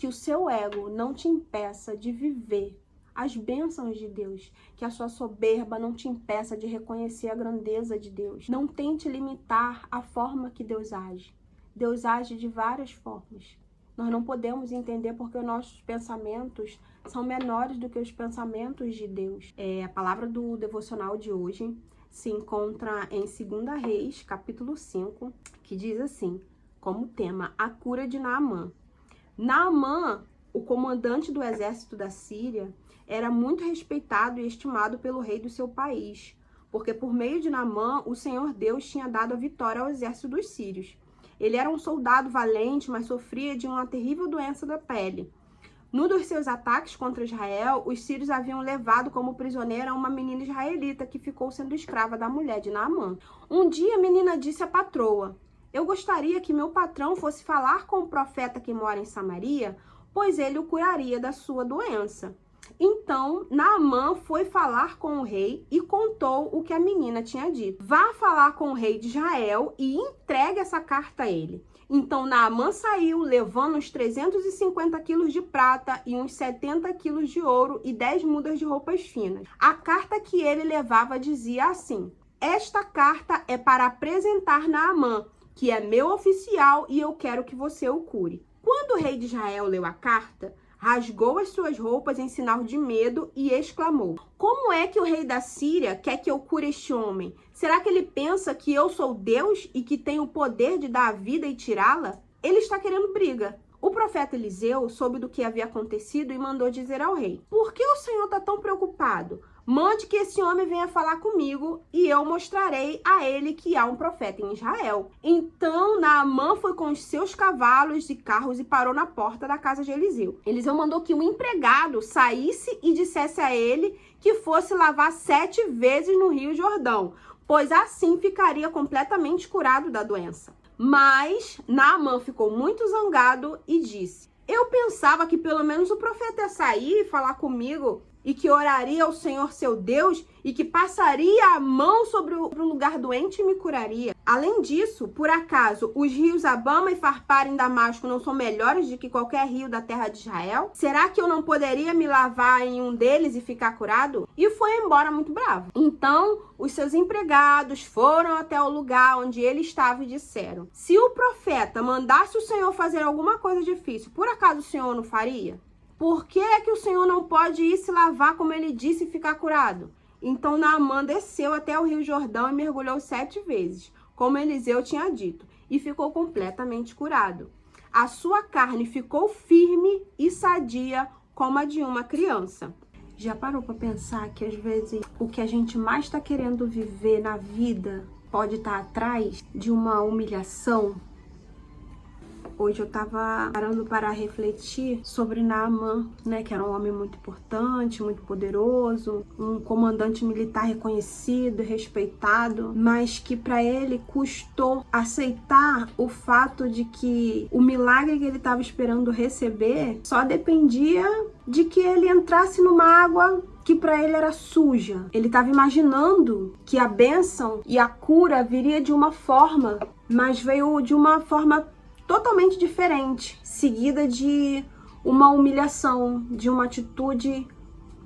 que o seu ego não te impeça de viver as bênçãos de Deus, que a sua soberba não te impeça de reconhecer a grandeza de Deus. Não tente limitar a forma que Deus age. Deus age de várias formas. Nós não podemos entender porque os nossos pensamentos são menores do que os pensamentos de Deus. A palavra do devocional de hoje se encontra em 2 Reis, capítulo 5, que diz assim, como tema, a cura de Naamã. Naamã, o comandante do exército da Síria, era muito respeitado e estimado pelo rei do seu país, porque por meio de Naamã, o Senhor Deus tinha dado a vitória ao exército dos sírios. Ele era um soldado valente, mas sofria de uma terrível doença da pele. Num dos seus ataques contra Israel, os sírios haviam levado como prisioneira uma menina israelita que ficou sendo escrava da mulher de Naamã. Um dia a menina disse à patroa, eu gostaria que meu patrão fosse falar com o profeta que mora em Samaria, pois ele o curaria da sua doença. Então, Naamã foi falar com o rei e contou o que a menina tinha dito. Vá falar com o rei de Israel e entregue essa carta a ele. Então, Naamã saiu levando uns 350 quilos de prata e uns 70 quilos de ouro e 10 mudas de roupas finas. A carta que ele levava dizia assim, esta carta é para apresentar Naamã, que é meu oficial e eu quero que você o cure. Quando o rei de Israel leu a carta, rasgou as suas roupas em sinal de medo e exclamou, como é que o rei da Síria quer que eu cure este homem? Será que ele pensa que eu sou Deus e que tenho o poder de dar a vida e tirá-la? Ele está querendo briga. O profeta Eliseu soube do que havia acontecido e mandou dizer ao rei, por que o Senhor está tão preocupado? Mande que esse homem venha falar comigo e eu mostrarei a ele que há um profeta em Israel. Então Naamã foi com os seus cavalos e carros e parou na porta da casa de Eliseu. Eliseu mandou que o empregado saísse e dissesse a ele que fosse lavar 7 vezes no Rio Jordão, pois assim ficaria completamente curado da doença. Mas Naamã ficou muito zangado e disse, eu pensava que pelo menos o profeta ia sair e falar comigo e que oraria ao Senhor seu Deus e que passaria a mão sobre o lugar doente e me curaria. Além disso, por acaso, os rios Abama e Farpar em Damasco não são melhores do que qualquer rio da terra de Israel? Será que eu não poderia me lavar em um deles e ficar curado? E foi embora muito bravo. Então, os seus empregados foram até o lugar onde ele estava e disseram, se o profeta mandasse o Senhor fazer alguma coisa difícil, por acaso o Senhor não faria? Por que é que o Senhor não pode ir se lavar, como ele disse, e ficar curado? Então Naamã desceu até o rio Jordão e mergulhou 7 vezes, como Eliseu tinha dito, e ficou completamente curado. A sua carne ficou firme e sadia como a de uma criança. Já parou para pensar que às vezes o que a gente mais está querendo viver na vida pode estar atrás de uma humilhação? Hoje eu tava parando para refletir sobre Naamã, né, que era um homem muito importante, muito poderoso, um comandante militar reconhecido, respeitado, mas que para ele custou aceitar o fato de que o milagre que ele estava esperando receber só dependia de que ele entrasse numa água que para ele era suja. Ele estava imaginando que a bênção e a cura viria de uma forma, mas veio de uma forma totalmente diferente, seguida de uma humilhação, de uma atitude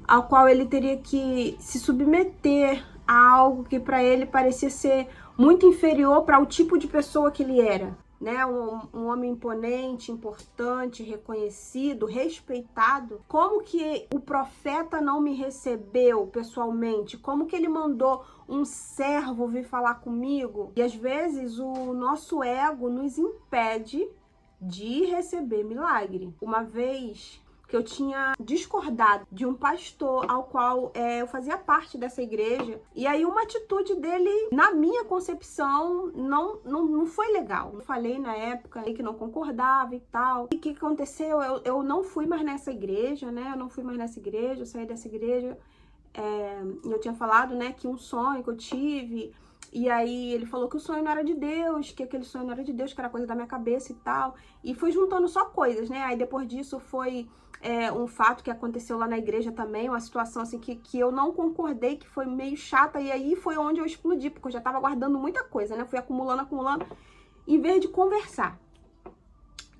ao qual ele teria que se submeter a algo que para ele parecia ser muito inferior para o tipo de pessoa que ele era, né? Um homem imponente, importante, reconhecido, respeitado. Como que o profeta não me recebeu pessoalmente? Como que ele mandou um servo vir falar comigo? E às vezes o nosso ego nos impede de receber milagre. Uma vez que eu tinha discordado de um pastor ao qual eu fazia parte dessa igreja, e aí uma atitude dele, na minha concepção, não foi legal. Eu falei na época que não concordava e tal. E o que aconteceu? Eu não fui mais nessa igreja, né? Eu não fui mais nessa igreja, eu saí dessa igreja. Eu tinha falado, né, que um sonho que eu tive, e aí ele falou que o sonho não era de Deus, que aquele sonho não era de Deus, que era coisa da minha cabeça e tal, e foi juntando só coisas, né? Aí depois disso foi um fato que aconteceu lá na igreja também, uma situação assim que eu não concordei, que foi meio chata, e aí foi onde eu explodi, porque eu já tava guardando muita coisa, né? Fui acumulando, em vez de conversar.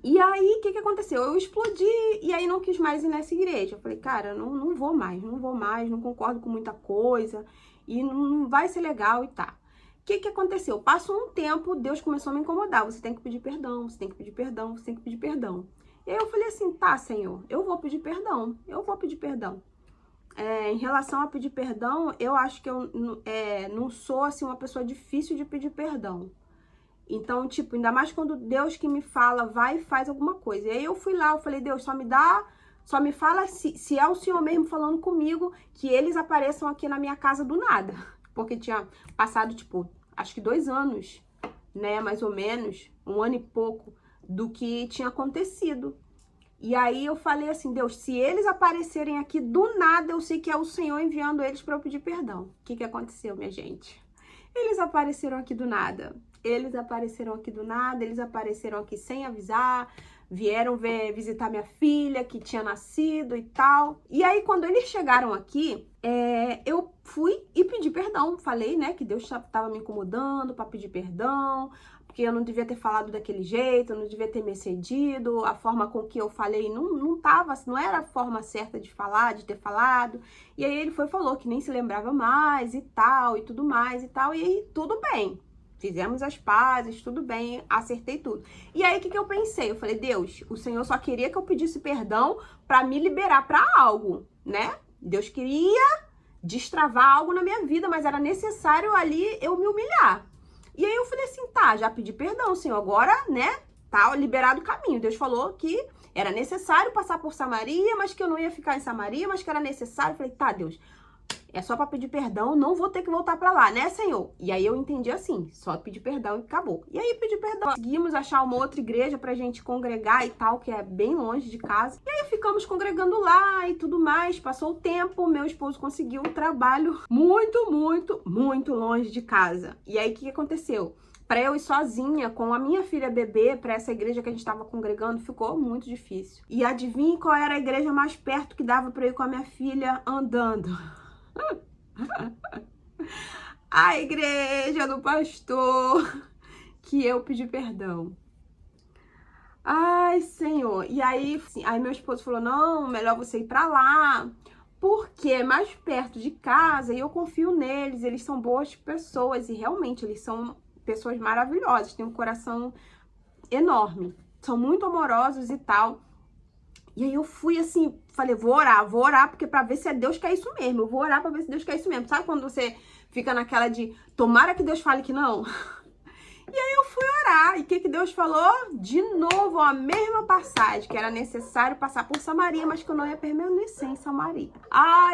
E aí, o que aconteceu? Eu explodi e aí não quis mais ir nessa igreja. Eu falei, cara, não vou mais, não concordo com muita coisa e não vai ser legal e tá. O que aconteceu? Passou um tempo, Deus começou a me incomodar. Você tem que pedir perdão, você tem que pedir perdão, você tem que pedir perdão. E aí eu falei assim, tá, Senhor, eu vou pedir perdão, eu vou pedir perdão. Em relação a pedir perdão, eu acho que eu não sou, assim, uma pessoa difícil de pedir perdão. Então, tipo, ainda mais quando Deus que me fala, vai e faz alguma coisa. E aí eu fui lá, eu falei, Deus, só me fala se é o Senhor mesmo falando comigo, que eles apareçam aqui na minha casa do nada. Porque tinha passado, tipo, acho que 2 anos, né, mais ou menos, 1 ano e pouco, do que tinha acontecido. E aí eu falei assim, Deus, se eles aparecerem aqui do nada, eu sei que é o Senhor enviando eles para eu pedir perdão. O que aconteceu, minha gente? Eles apareceram aqui do nada. Eles apareceram aqui do nada, eles apareceram aqui sem avisar, vieram visitar minha filha que tinha nascido e tal. E aí, quando eles chegaram aqui, eu fui e pedi perdão. Falei, né, que Deus estava me incomodando para pedir perdão, porque eu não devia ter falado daquele jeito, eu não devia ter me excedido, a forma com que eu falei não era a forma certa de falar, de ter falado. E aí ele falou que nem se lembrava mais e tal, e tudo mais e tal, e aí tudo bem. Fizemos as pazes, tudo bem, acertei tudo. E aí, o que eu pensei? Eu falei, Deus, o Senhor só queria que eu pedisse perdão para me liberar para algo, né? Deus queria destravar algo na minha vida, mas era necessário ali eu me humilhar. E aí eu falei assim, tá, já pedi perdão, Senhor, agora, né, tá liberado o caminho. Deus falou que era necessário passar por Samaria, mas que eu não ia ficar em Samaria, mas que era necessário. Eu falei, tá, Deus, é só pra pedir perdão, não vou ter que voltar pra lá, né, Senhor? E aí eu entendi assim, só pedir perdão e acabou. E aí pedi perdão. Conseguimos achar uma outra igreja pra gente congregar e tal, que é bem longe de casa. E aí ficamos congregando lá e tudo mais. Passou o tempo, meu esposo conseguiu um trabalho muito longe de casa. E aí o que aconteceu? Pra eu ir sozinha, com a minha filha bebê, pra essa igreja que a gente tava congregando, ficou muito difícil. E adivinhe qual era a igreja mais perto que dava pra eu ir com a minha filha andando? A igreja do pastor que eu pedi perdão. Ai, Senhor. E aí meu esposo falou, não, melhor você ir pra lá, porque é mais perto de casa e eu confio neles, eles são boas pessoas e realmente eles são pessoas maravilhosas, têm um coração enorme, são muito amorosos e tal. E aí eu fui assim, falei, vou orar, porque pra ver se é Deus que é isso mesmo. Eu vou orar pra ver se Deus quer isso mesmo. Sabe quando você fica naquela de, tomara que Deus fale que não? E aí eu fui orar, e o que Deus falou? De novo, a mesma passagem, que era necessário passar por Samaria, mas que eu não ia permanecer em Samaria.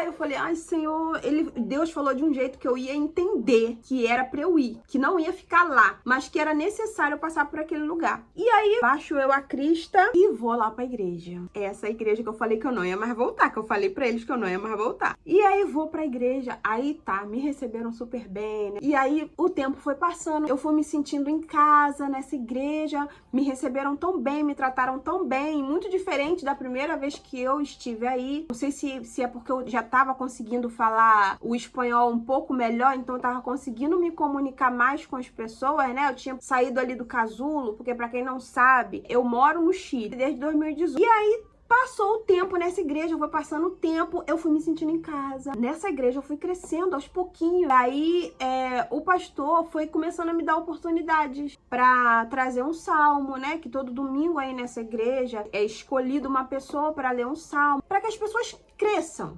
Eu falei, ai Senhor, Deus falou de um jeito que eu ia entender que era pra eu ir, que não ia ficar lá, mas que era necessário passar por aquele lugar. E aí, baixo eu a crista e vou lá pra igreja. Essa igreja que eu falei que eu não ia mais voltar, que eu falei pra eles que eu não ia mais voltar. E aí vou pra igreja, aí tá, me receberam super bem, né? E aí o tempo foi passando, eu fui me sentindo em casa, nessa igreja, me receberam tão bem, me trataram tão bem, muito diferente da primeira vez que eu estive aí. Não sei se é porque eu já tava conseguindo falar o espanhol um pouco melhor, então eu tava conseguindo me comunicar mais com as pessoas, né? Eu tinha saído ali do casulo, porque pra quem não sabe, eu moro no Chile desde 2018. E aí, passou o tempo nessa igreja, foi passando o tempo, eu fui me sentindo em casa. Nessa igreja eu fui crescendo aos pouquinhos. Aí o pastor foi começando a me dar oportunidades para trazer um salmo, né? Que todo domingo aí nessa igreja é escolhido uma pessoa para ler um salmo, para que as pessoas cresçam,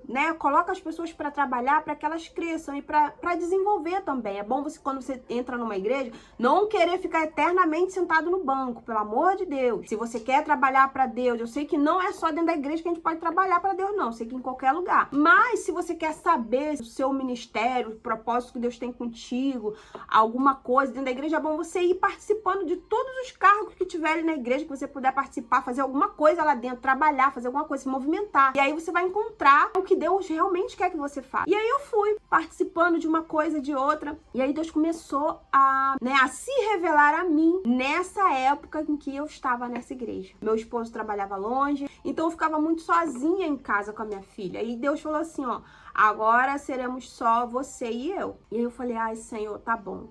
né? Coloca as pessoas para trabalhar, para que elas cresçam e para desenvolver também. É bom você, quando você entra numa igreja, não querer ficar eternamente sentado no banco, pelo amor de Deus. Se você quer trabalhar para Deus, eu sei que não é só dentro da igreja que a gente pode trabalhar para Deus, não. Eu sei que em qualquer lugar. Mas se você quer saber o seu ministério, o propósito que Deus tem contigo, alguma coisa dentro da igreja, é bom você ir participando de todos os cargos que tiverem na igreja, que você puder participar, fazer alguma coisa lá dentro, trabalhar, fazer alguma coisa, se movimentar. E aí você vai encontrar o que Deus realmente quer que você faça. E aí eu fui participando de uma coisa, de outra, e aí Deus começou a se revelar a mim nessa época em que eu estava nessa igreja. Meu esposo trabalhava longe, então eu ficava muito sozinha em casa com a minha filha. E Deus falou assim, ó, agora seremos só você e eu. E aí eu falei, ai Senhor, tá bom.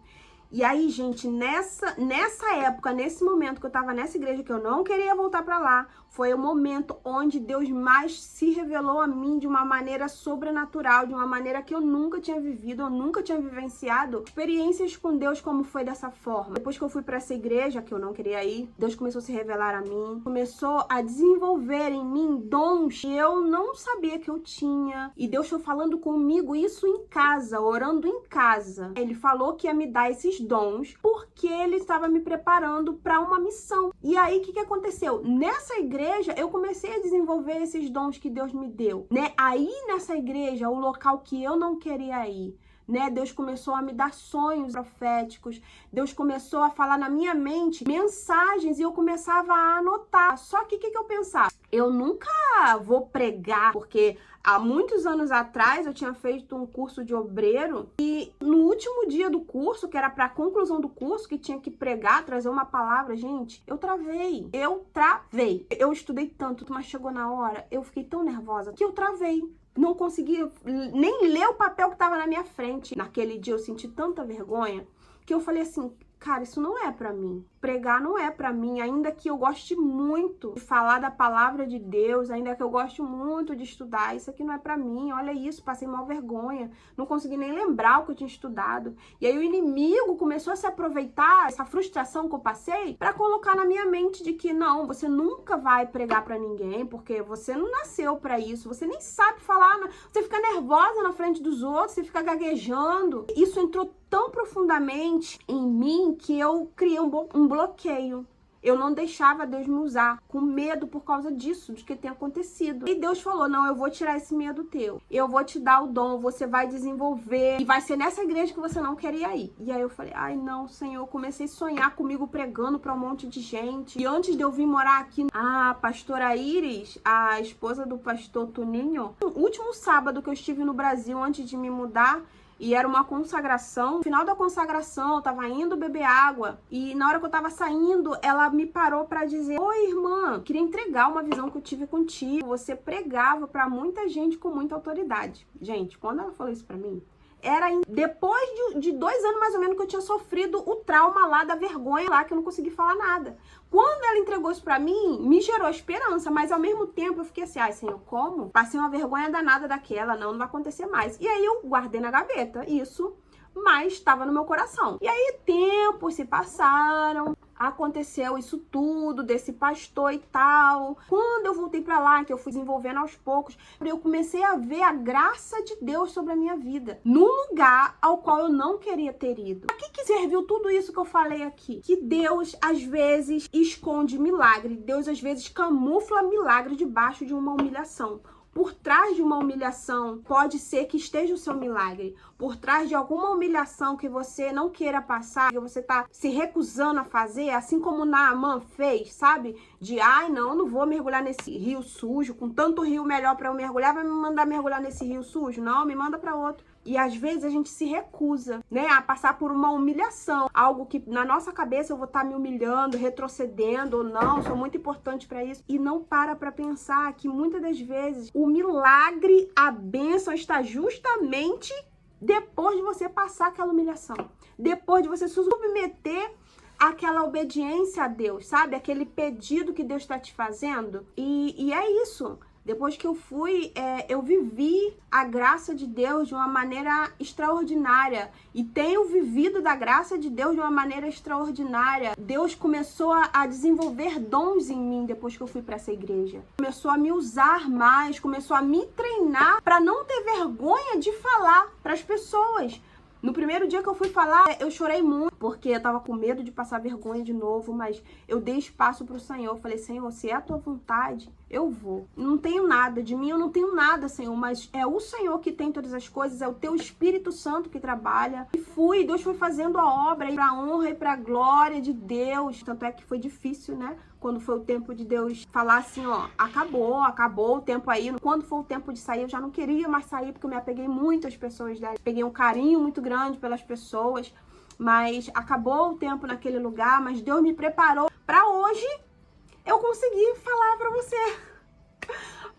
E aí, gente, nessa época, nesse momento que eu tava nessa igreja, que eu não queria voltar pra lá, foi o momento onde Deus mais se revelou a mim de uma maneira sobrenatural, de uma maneira que eu nunca tinha vivido, eu nunca tinha vivenciado experiências com Deus como foi dessa forma. Depois que eu fui pra essa igreja, que eu não queria ir, Deus começou a se revelar a mim, começou a desenvolver em mim dons que eu não sabia que eu tinha. E Deus foi falando comigo isso em casa, orando em casa. Ele falou que ia me dar esses dons porque Ele estava me preparando para uma missão. E aí, o que aconteceu? Nessa igreja, eu comecei a desenvolver esses dons que Deus me deu, né? Aí, nessa igreja, o local que eu não queria ir, né? Deus começou a me dar sonhos proféticos, Deus começou a falar na minha mente mensagens e eu começava a anotar. Só que o que eu pensava? Eu nunca vou pregar, porque há muitos anos atrás eu tinha feito um curso de obreiro e no último dia do curso, que era para a conclusão do curso, que tinha que pregar, trazer uma palavra, gente, eu travei. Eu estudei tanto, mas chegou na hora, eu fiquei tão nervosa que eu travei. Não conseguia nem ler o papel que estava na minha frente. Naquele dia eu senti tanta vergonha que eu falei assim, cara, isso não é pra mim. Pregar não é pra mim, ainda que eu goste muito de falar da palavra de Deus, ainda que eu goste muito de estudar, isso aqui não é pra mim. Olha isso, passei mal vergonha, não consegui nem lembrar o que eu tinha estudado. E aí o inimigo começou a se aproveitar essa frustração que eu passei pra colocar na minha mente de que não, você nunca vai pregar pra ninguém, porque você não nasceu pra isso, você nem sabe falar, você fica nervosa na frente dos outros, você fica gaguejando. Isso entrou tão profundamente em mim que eu criei um bloqueio. Eu não deixava Deus me usar, com medo por causa disso, de que tem acontecido. E Deus falou, não, eu vou tirar esse medo teu. Eu vou te dar o dom, você vai desenvolver. E vai ser nessa igreja que você não queria ir. E aí eu falei, ai não, Senhor, eu comecei a sonhar comigo pregando pra um monte de gente. E antes de eu vir morar aqui, a pastora Iris, a esposa do pastor Toninho, no último sábado que eu estive no Brasil, antes de me mudar, e era uma consagração. No final da consagração, eu tava indo beber água. E na hora que eu tava saindo, ela me parou pra dizer, oi, irmã, queria entregar uma visão que eu tive contigo. Você pregava pra muita gente com muita autoridade. Gente, quando ela falou isso pra mim, era depois de 2 anos mais ou menos que eu tinha sofrido o trauma lá da vergonha lá, que eu não consegui falar nada. Quando ela entregou isso pra mim, me gerou esperança, mas ao mesmo tempo eu fiquei assim, ai, Senhor, como? Passei uma vergonha danada daquela, não vai acontecer mais. E aí eu guardei na gaveta isso, mas estava no meu coração. E aí tempos se passaram, aconteceu isso tudo, desse pastor e tal. Quando eu voltei pra lá, que eu fui desenvolvendo aos poucos, eu comecei a ver a graça de Deus sobre a minha vida, num lugar ao qual eu não queria ter ido. Pra que serviu tudo isso que eu falei aqui? Que Deus, às vezes, esconde milagre. Deus, às vezes, camufla milagre debaixo de uma humilhação. Por trás de uma humilhação, pode ser que esteja o seu milagre. Por trás de alguma humilhação que você não queira passar, que você tá se recusando a fazer, assim como Naamã fez, sabe? De, ai, não vou mergulhar nesse rio sujo, com tanto rio melhor para eu mergulhar, vai me mandar mergulhar nesse rio sujo? Não, me manda para outro. E às vezes a gente se recusa, né, a passar por uma humilhação, algo que na nossa cabeça eu vou estar me humilhando, retrocedendo, ou não, sou muito importante para isso. E não para pensar que muitas das vezes o milagre, a bênção está justamente depois de você passar aquela humilhação, depois de você se submeter àquela obediência a Deus, sabe? Aquele pedido que Deus está te fazendo. E é isso. Depois que eu fui, eu vivi a graça de Deus de uma maneira extraordinária. E tenho vivido da graça de Deus de uma maneira extraordinária. Deus começou a desenvolver dons em mim depois que eu fui para essa igreja. Começou a me usar mais, começou a me treinar para não ter vergonha de falar para as pessoas. No primeiro dia que eu fui falar, eu chorei muito, porque eu tava com medo de passar vergonha de novo, mas eu dei espaço pro Senhor. Eu falei, Senhor, se é a tua vontade, eu vou. Não tenho nada, de mim eu não tenho nada, Senhor, mas é o Senhor que tem todas as coisas, é o teu Espírito Santo que trabalha. E Deus foi fazendo a obra pra honra e pra glória de Deus. Tanto é que foi difícil, né? Quando foi o tempo de Deus falar assim, ó, acabou o tempo aí. Quando foi o tempo de sair, eu já não queria mais sair, porque eu me apeguei muito às pessoas dela. Peguei um carinho muito grande pelas pessoas, mas acabou o tempo naquele lugar, mas Deus me preparou para hoje eu conseguir falar para você.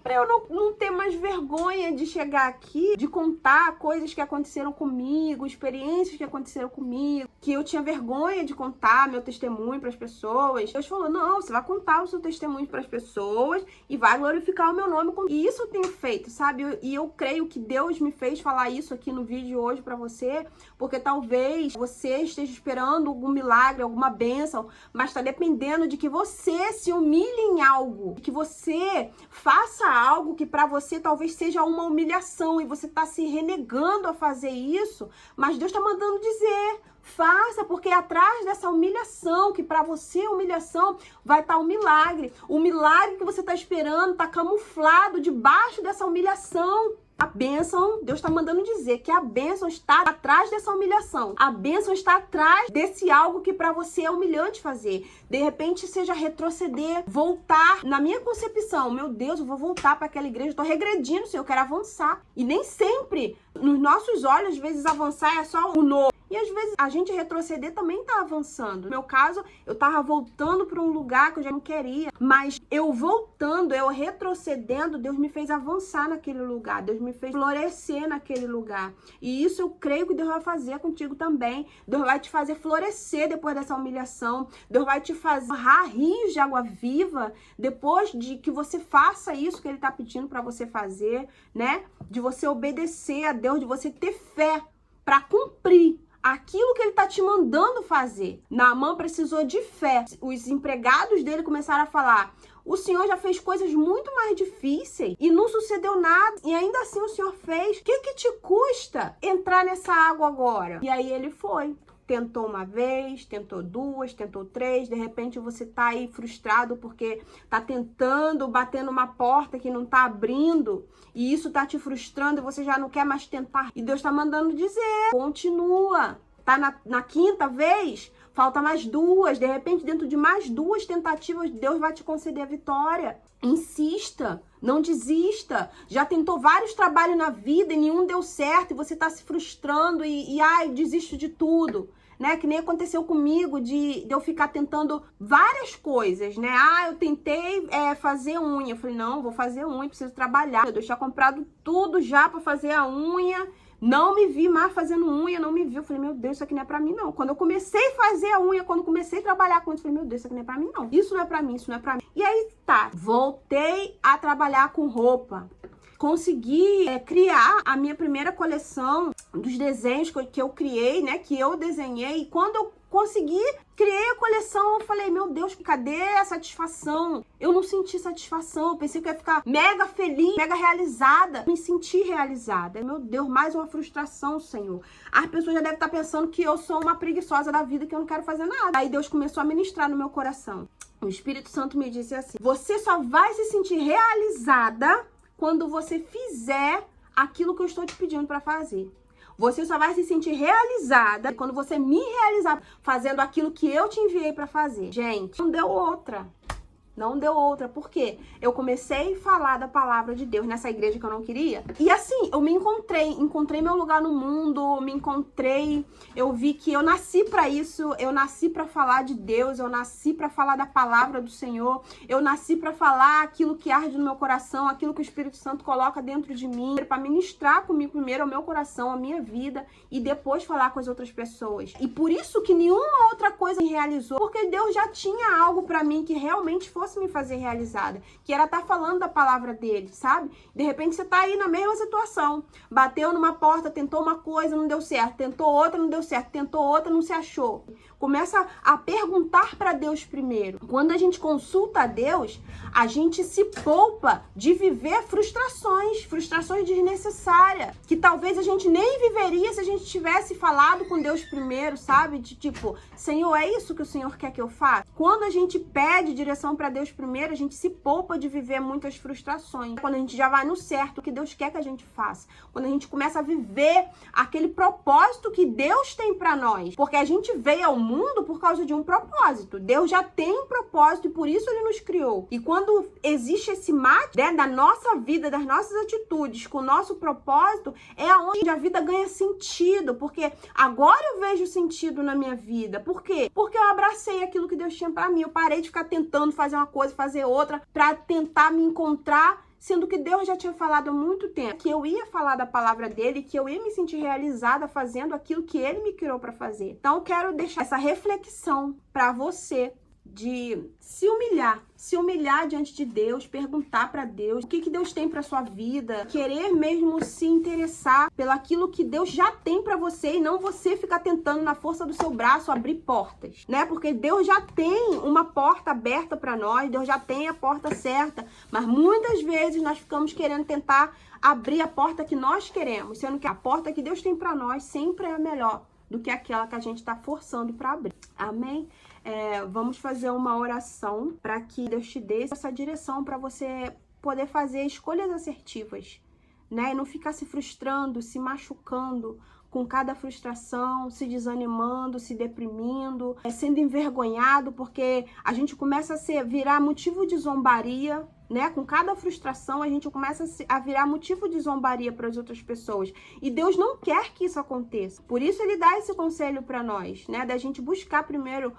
para eu não ter mais vergonha de chegar aqui, de contar coisas que aconteceram comigo, experiências que aconteceram comigo, que eu tinha vergonha de contar meu testemunho para as pessoas. Deus falou, não, você vai contar o seu testemunho para as pessoas e vai glorificar o meu nome. E isso eu tenho feito, sabe? E eu creio que Deus me fez falar isso aqui no vídeo hoje para você, porque talvez você esteja esperando algum milagre, alguma bênção, mas está dependendo de que você se humilhe em algo, que você faça algo que para você talvez seja uma humilhação e você está se renegando a fazer isso, mas Deus está mandando dizer, faça, porque atrás dessa humilhação, que para você é humilhação, vai estar o milagre. O milagre que você está esperando está camuflado debaixo dessa humilhação. A bênção, Deus está mandando dizer que a bênção está atrás dessa humilhação. A bênção está atrás desse algo que para você é humilhante fazer. De repente seja retroceder, voltar. Na minha concepção, meu Deus, eu vou voltar para aquela igreja, eu estou regredindo, Senhor, eu quero avançar. E nem sempre, nos nossos olhos, às vezes avançar é só o novo. E às vezes a gente retroceder também tá avançando. No meu caso, eu tava voltando para um lugar que eu já não queria. Mas eu voltando, eu retrocedendo, Deus me fez avançar naquele lugar. Deus me fez florescer naquele lugar. E isso eu creio que Deus vai fazer contigo também. Deus vai te fazer florescer depois dessa humilhação. Deus vai te fazer rios de água viva depois de que você faça isso que Ele tá pedindo para você fazer, né? De você obedecer a Deus, de você ter fé para cumprir aquilo que Ele tá te mandando fazer. Naamã precisou de fé. Os empregados dele começaram a falar, o Senhor já fez coisas muito mais difíceis e não sucedeu nada. E ainda assim o Senhor fez. O que te custa entrar nessa água agora? E aí ele foi. Tentou uma vez, tentou duas, tentou três. De repente você tá aí frustrado porque tá tentando, batendo uma porta que não tá abrindo. E isso tá te frustrando e você já não quer mais tentar. E Deus tá mandando dizer, continua. Tá na quinta vez, falta mais duas. De repente, dentro de mais duas tentativas, Deus vai te conceder a vitória. Insista, não desista. Já tentou vários trabalhos na vida e nenhum deu certo. E você tá se frustrando e ai, desisto de tudo. Né? Que nem aconteceu comigo de eu ficar tentando várias coisas, né? Ah, eu tentei fazer unha. Eu falei, não, vou fazer unha, preciso trabalhar. Eu tinha comprado tudo já pra fazer a unha. Não me vi mais fazendo unha, não me vi. Eu falei, meu Deus, isso aqui não é pra mim, não. Quando eu comecei a fazer a unha, quando eu comecei a trabalhar com isso, eu falei, meu Deus, isso aqui não é pra mim, não. Isso não é pra mim, isso não é pra mim. E aí, tá, voltei a trabalhar com roupa. Consegui criar a minha primeira coleção dos desenhos que eu criei, né? Que eu desenhei. E quando eu consegui, criei a coleção, eu falei, meu Deus, cadê a satisfação? Eu não senti satisfação, eu pensei que eu ia ficar mega feliz, mega realizada. Me senti realizada. Meu Deus, mais uma frustração, Senhor. As pessoas já devem estar pensando que eu sou uma preguiçosa da vida, que eu não quero fazer nada. Aí Deus começou a ministrar no meu coração. O Espírito Santo me disse assim, você só vai se sentir realizada quando você fizer aquilo que eu estou te pedindo para fazer. Você só vai se sentir realizada quando você me realizar fazendo aquilo que eu te enviei para fazer. Gente, não deu outra. Não deu outra. Por quê? Eu comecei a falar da palavra de Deus nessa igreja que eu não queria. E assim, eu me encontrei meu lugar no mundo, me encontrei, eu vi que eu nasci para isso, eu nasci para falar de Deus, eu nasci para falar da palavra do Senhor, eu nasci para falar aquilo que arde no meu coração, aquilo que o Espírito Santo coloca dentro de mim, para ministrar comigo primeiro o meu coração, a minha vida e depois falar com as outras pessoas. E por isso que nenhuma outra coisa me realizou, porque Deus já tinha algo para mim que realmente fosse me fazer realizada, que era estar falando da palavra dele, sabe? De repente você tá aí na mesma situação, bateu numa porta, tentou uma coisa, não deu certo, tentou outra, não deu certo, tentou outra, não se achou. Começa a perguntar para Deus primeiro. Quando a gente consulta a Deus, a gente se poupa de viver frustrações desnecessárias, que talvez a gente nem viveria se a gente tivesse falado com Deus primeiro, sabe? De tipo, Senhor, é isso que o Senhor quer que eu faça? Quando a gente pede direção para Deus primeiro, a gente se poupa de viver muitas frustrações. Quando a gente já vai no certo, o que Deus quer que a gente faça. Quando a gente começa a viver aquele propósito que Deus tem para nós. Porque a gente veio ao mundo por causa de um propósito. Deus já tem um propósito e por isso Ele nos criou. E quando existe esse match, né, da nossa vida, das nossas atitudes com o nosso propósito, é onde a vida ganha sentido. Porque agora eu vejo sentido na minha vida. Por quê? Porque eu abracei aquilo que Deus tinha para mim. Eu parei de ficar tentando fazer uma coisa, fazer outra, para tentar me encontrar sendo que Deus já tinha falado há muito tempo que eu ia falar da palavra dele, que eu ia me sentir realizada fazendo aquilo que ele me criou para fazer. Então eu quero deixar essa reflexão para você de se humilhar diante de Deus, perguntar para Deus o que Deus tem para sua vida, querer mesmo se interessar pelaquilo que Deus já tem para você e não você ficar tentando na força do seu braço abrir portas, né? Porque Deus já tem uma porta aberta para nós, Deus já tem a porta certa, mas muitas vezes nós ficamos querendo tentar abrir a porta que nós queremos, sendo que a porta que Deus tem para nós sempre é melhor do que aquela que a gente está forçando para abrir. Amém? Vamos fazer uma oração para que Deus te dê essa direção para você poder fazer escolhas assertivas, né? E não ficar se frustrando, se machucando com cada frustração, se desanimando, se deprimindo, sendo envergonhado, porque a gente começa a virar motivo de zombaria, né? Com cada frustração, a gente começa a virar motivo de zombaria para as outras pessoas. E Deus não quer que isso aconteça. Por isso ele dá esse conselho para nós, né? Da gente buscar primeiro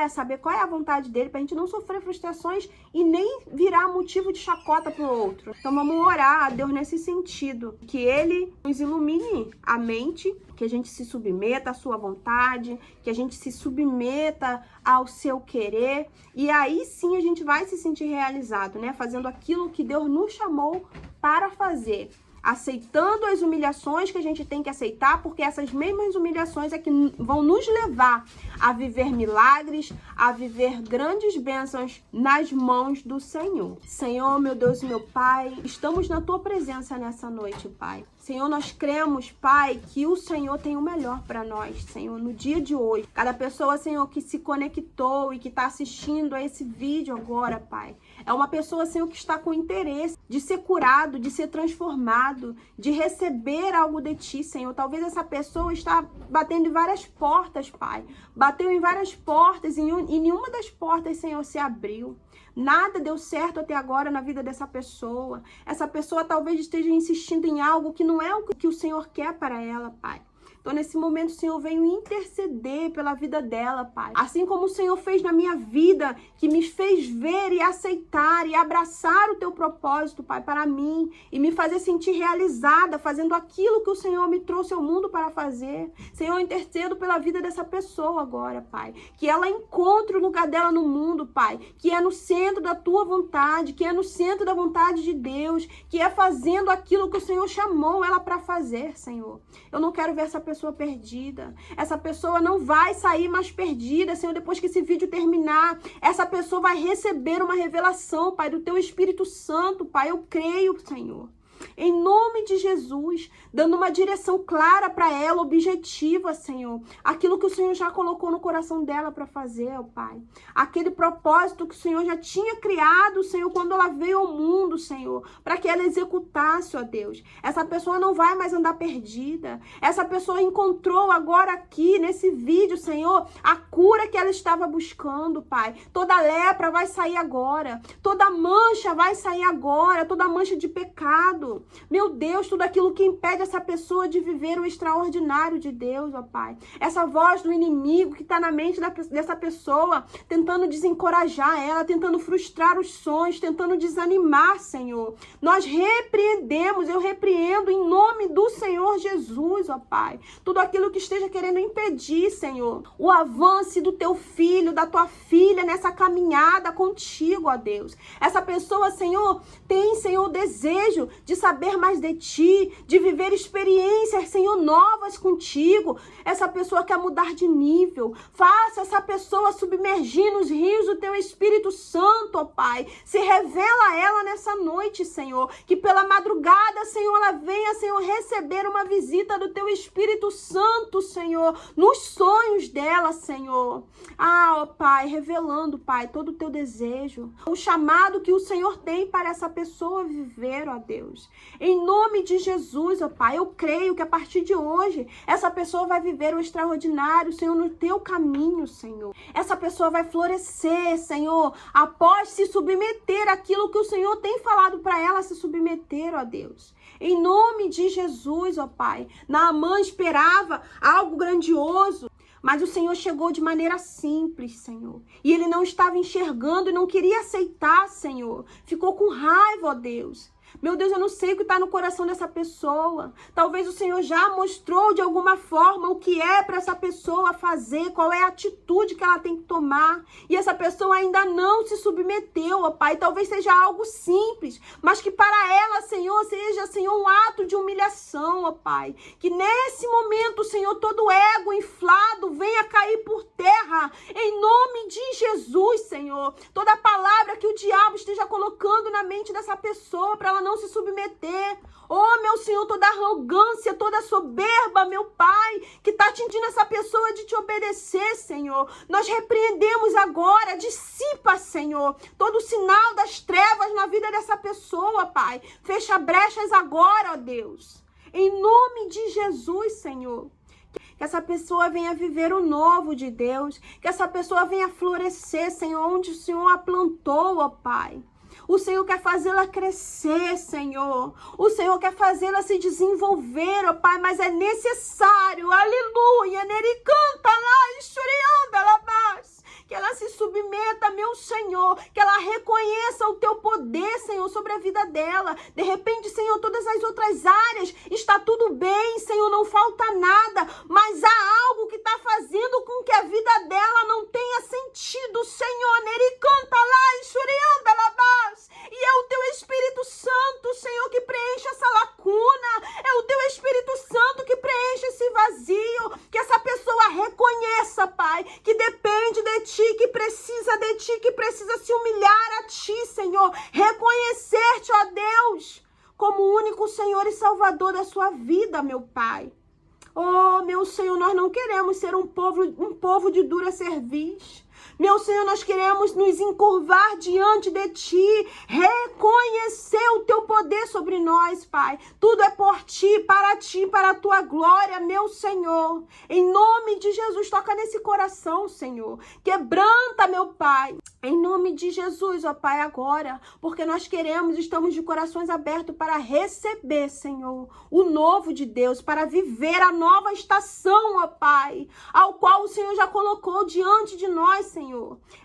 saber qual é a vontade dele, para a gente não sofrer frustrações e nem virar motivo de chacota para o outro. Então vamos orar a Deus nesse sentido, que ele nos ilumine a mente, que a gente se submeta à sua vontade, que a gente se submeta ao seu querer, e aí sim a gente vai se sentir realizado, né? Fazendo aquilo que Deus nos chamou para fazer. Aceitando as humilhações que a gente tem que aceitar, porque essas mesmas humilhações é que vão nos levar a viver milagres, a viver grandes bênçãos nas mãos do Senhor. Senhor, meu Deus e meu Pai, estamos na Tua presença nessa noite, Pai. Senhor, nós cremos, Pai, que o Senhor tem o melhor para nós, Senhor, no dia de hoje. Cada pessoa, Senhor, que se conectou e que está assistindo a esse vídeo agora, Pai, é uma pessoa, Senhor, que está com interesse de ser curado, de ser transformado, de receber algo de Ti, Senhor. Talvez essa pessoa está batendo em várias portas, Pai. Bateu em várias portas e nenhuma das portas, Senhor, se abriu. Nada deu certo até agora na vida dessa pessoa. Essa pessoa talvez esteja insistindo em algo que não é o que o Senhor quer para ela, Pai. Então, nesse momento, Senhor, venho interceder pela vida dela, Pai. Assim como o Senhor fez na minha vida, que me fez ver e aceitar e abraçar o Teu propósito, Pai, para mim. E me fazer sentir realizada, fazendo aquilo que o Senhor me trouxe ao mundo para fazer. Senhor, eu intercedo pela vida dessa pessoa agora, Pai. Que ela encontre o lugar dela no mundo, Pai. Que é no centro da Tua vontade, que é no centro da vontade de Deus. Que é fazendo aquilo que o Senhor chamou ela para fazer, Senhor. Eu não quero ver essa pessoa perdida. Essa pessoa não vai sair mais perdida, Senhor, depois que esse vídeo terminar. Essa pessoa vai receber uma revelação, Pai, do Teu Espírito Santo, Pai. Eu creio, Senhor. Em nome de Jesus, dando uma direção clara para ela, objetiva, Senhor. Aquilo que o Senhor já colocou no coração dela para fazer, ó Pai. Aquele propósito que o Senhor já tinha criado, Senhor, quando ela veio ao mundo, Senhor, para que ela executasse, ó Deus. Essa pessoa não vai mais andar perdida. Essa pessoa encontrou agora aqui, nesse vídeo, Senhor, a cura que ela estava buscando, Pai. Toda lepra vai sair agora. Toda mancha vai sair agora. Toda mancha de pecado. Meu Deus, tudo aquilo que impede essa pessoa de viver o extraordinário de Deus, ó Pai. Essa voz do inimigo que está na mente dessa pessoa, tentando desencorajar ela, tentando frustrar os sonhos, tentando desanimar, Senhor. Nós repreendemos, eu repreendo em nome do Senhor Jesus, ó Pai. Tudo aquilo que esteja querendo impedir, Senhor, o avanço do Teu filho, da Tua filha nessa caminhada contigo, ó Deus. Essa pessoa, Senhor, tem, Senhor, o desejo de saber mais de Ti, de viver experiências, Senhor, novas contigo. Essa pessoa quer mudar de nível. Faça essa pessoa submergir nos rios do Teu Espírito Santo, ó Pai. Se revela a ela nessa noite, Senhor. Que pela madrugada, Senhor, ela venha, Senhor, receber uma visita do Teu Espírito Santo, Senhor, nos sonhos dela, Senhor. Ó Pai, revelando, Pai, todo o Teu desejo, o chamado que o Senhor tem para essa pessoa viver, ó Deus. Em nome de Jesus, ó Pai, eu creio que a partir de hoje, essa pessoa vai viver o extraordinário, Senhor, no Teu caminho, Senhor. Essa pessoa vai florescer, Senhor, após se submeter àquilo que o Senhor tem falado para ela se submeter, ó Deus. Em nome de Jesus, ó Pai. Naamã esperava algo grandioso, Mas o Senhor chegou de maneira simples, Senhor. E ele não estava enxergando e não queria aceitar, Senhor. Ficou com raiva, ó Deus. Meu Deus, eu não sei o que está no coração dessa pessoa. Talvez o Senhor já mostrou de alguma forma o que é para essa pessoa fazer, qual é a atitude que ela tem que tomar. E essa pessoa ainda não se submeteu, ó Pai. Talvez seja algo simples, mas que para ela, Senhor, seja, Senhor, um ato de humilhação, ó Pai. Que nesse momento, Senhor, todo ego inflado venha cair por terra, em nome de Jesus, Senhor. Toda palavra que o diabo esteja colocando na mente dessa pessoa para ela não se submeter. Oh, meu Senhor, toda arrogância, toda soberba, meu Pai, que está impedindo essa pessoa de te obedecer, Senhor. Nós repreendemos agora, dissipa, Senhor, todo sinal das trevas na vida dessa pessoa, Pai. Fecha brechas agora, ó Deus. Em nome de Jesus, Senhor. Que essa pessoa venha viver o novo de Deus. Que essa pessoa venha florescer, Senhor, onde o Senhor a plantou, ó Pai. O Senhor quer fazê-la crescer, Senhor. O Senhor quer fazê-la se desenvolver, ó Pai, mas é necessário, aleluia, nele canta lá, enxurianda lá baixo. Que ela se submeta, meu Senhor, que ela reconheça o teu poder, Senhor, sobre a vida dela. De repente, Senhor, todas as outras áreas está tudo bem, Senhor, não falta nada, mas há algo que está fazendo com que a vida dela não tenha sentido, Senhor. Nele canta lá, enxurianda lá baixo. E é o teu Espírito Santo, Senhor, que preenche essa lacuna. É o teu Espírito Santo que preenche esse vazio. Que essa pessoa reconheça, Pai, que depende de ti, que precisa de ti, que precisa se humilhar a ti, Senhor. Reconhecer-te, ó Deus, como o único Senhor e Salvador da sua vida, meu Pai. Oh, meu Senhor, nós não queremos ser um povo de dura cerviz. Meu Senhor, nós queremos nos encurvar diante de ti, reconhecer o teu poder sobre nós, Pai. Tudo é por ti, para a tua glória, meu Senhor. Em nome de Jesus, toca nesse coração, Senhor. Quebranta, meu Pai. Em nome de Jesus, ó Pai, agora, porque nós estamos de corações abertos para receber, Senhor, o novo de Deus, para viver a nova estação, ó Pai, ao qual o Senhor já colocou diante de nós, Senhor.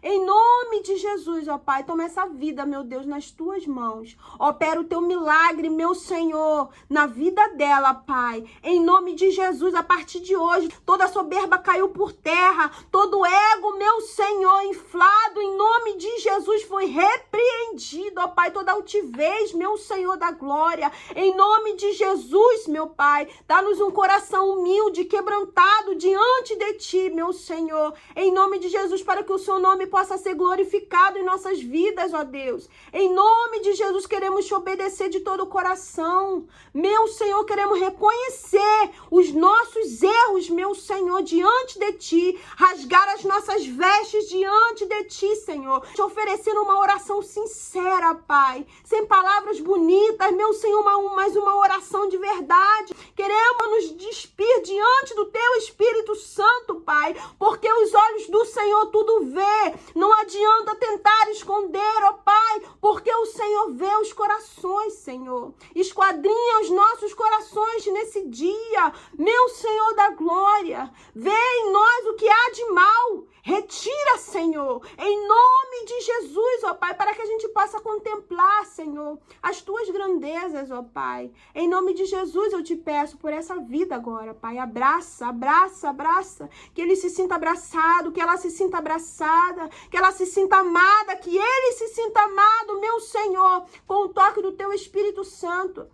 Em nome de Jesus, ó Pai, toma essa vida, meu Deus, nas tuas mãos. Opera o teu milagre, meu Senhor, na vida dela, Pai. Em nome de Jesus, a partir de hoje, toda soberba caiu por terra, todo ego, meu Senhor, inflado, em nome de Jesus, foi repreendido, ó Pai, toda altivez, meu Senhor da glória. Em nome de Jesus, meu Pai, dá-nos um coração humilde, quebrantado diante de ti, meu Senhor. Em nome de Jesus, para que o seu nome possa ser glorificado em nossas vidas, ó Deus. Em nome de Jesus, queremos te obedecer de todo o coração. Meu Senhor, queremos reconhecer os nossos erros, meu Senhor, diante de ti. Rasgar as nossas vestes diante de ti, Senhor. Te oferecendo uma oração sincera, Pai. Sem palavras bonitas, meu Senhor, mas uma oração de verdade. Queremos nos despir diante do teu Espírito Santo, Pai. Porque os olhos do Senhor tudo vê. Não adianta tentar esconder, ó Pai, porque o Senhor vê os corações, Senhor. Esquadrinha os nossos corações nesse dia, meu Senhor da glória. Vê em nós o que há de mal. Retira, Senhor, em nome de Jesus, ó Pai, para que a gente possa contemplar, Senhor, as tuas grandezas, ó Pai. Em nome de Jesus eu te peço por essa vida agora, Pai. Abraça, abraça, abraça. Que ele se sinta abraçado, que ela se sinta abraçada, que ela se sinta amada, que ele se sinta amado, meu Senhor, com o toque do teu Espírito Santo.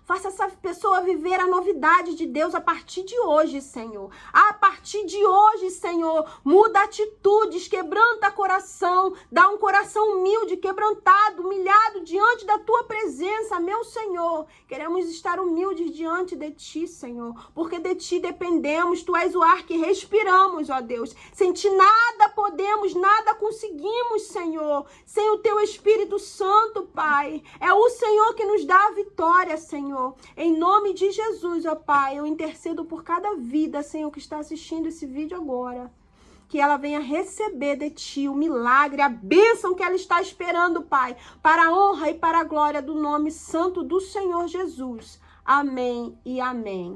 Faça essa pessoa viver a novidade de Deus a partir de hoje, Senhor. A partir de hoje, Senhor, muda atitudes, quebranta coração, dá um coração humilde, quebrantado, humilhado diante da tua presença, meu Senhor. Queremos estar humildes diante de ti, Senhor, porque de ti dependemos, tu és o ar que respiramos, ó Deus. Sem ti nada podemos, nada conseguimos, Senhor, sem o teu Espírito Santo, Pai. É o Senhor que nos dá a vitória, Senhor. Em nome de Jesus, ó Pai, eu intercedo por cada vida, Senhor, que está assistindo esse vídeo agora. Que ela venha receber de ti o milagre, a bênção que ela está esperando, Pai, para a honra e para a glória do nome santo do Senhor Jesus. Amém e amém.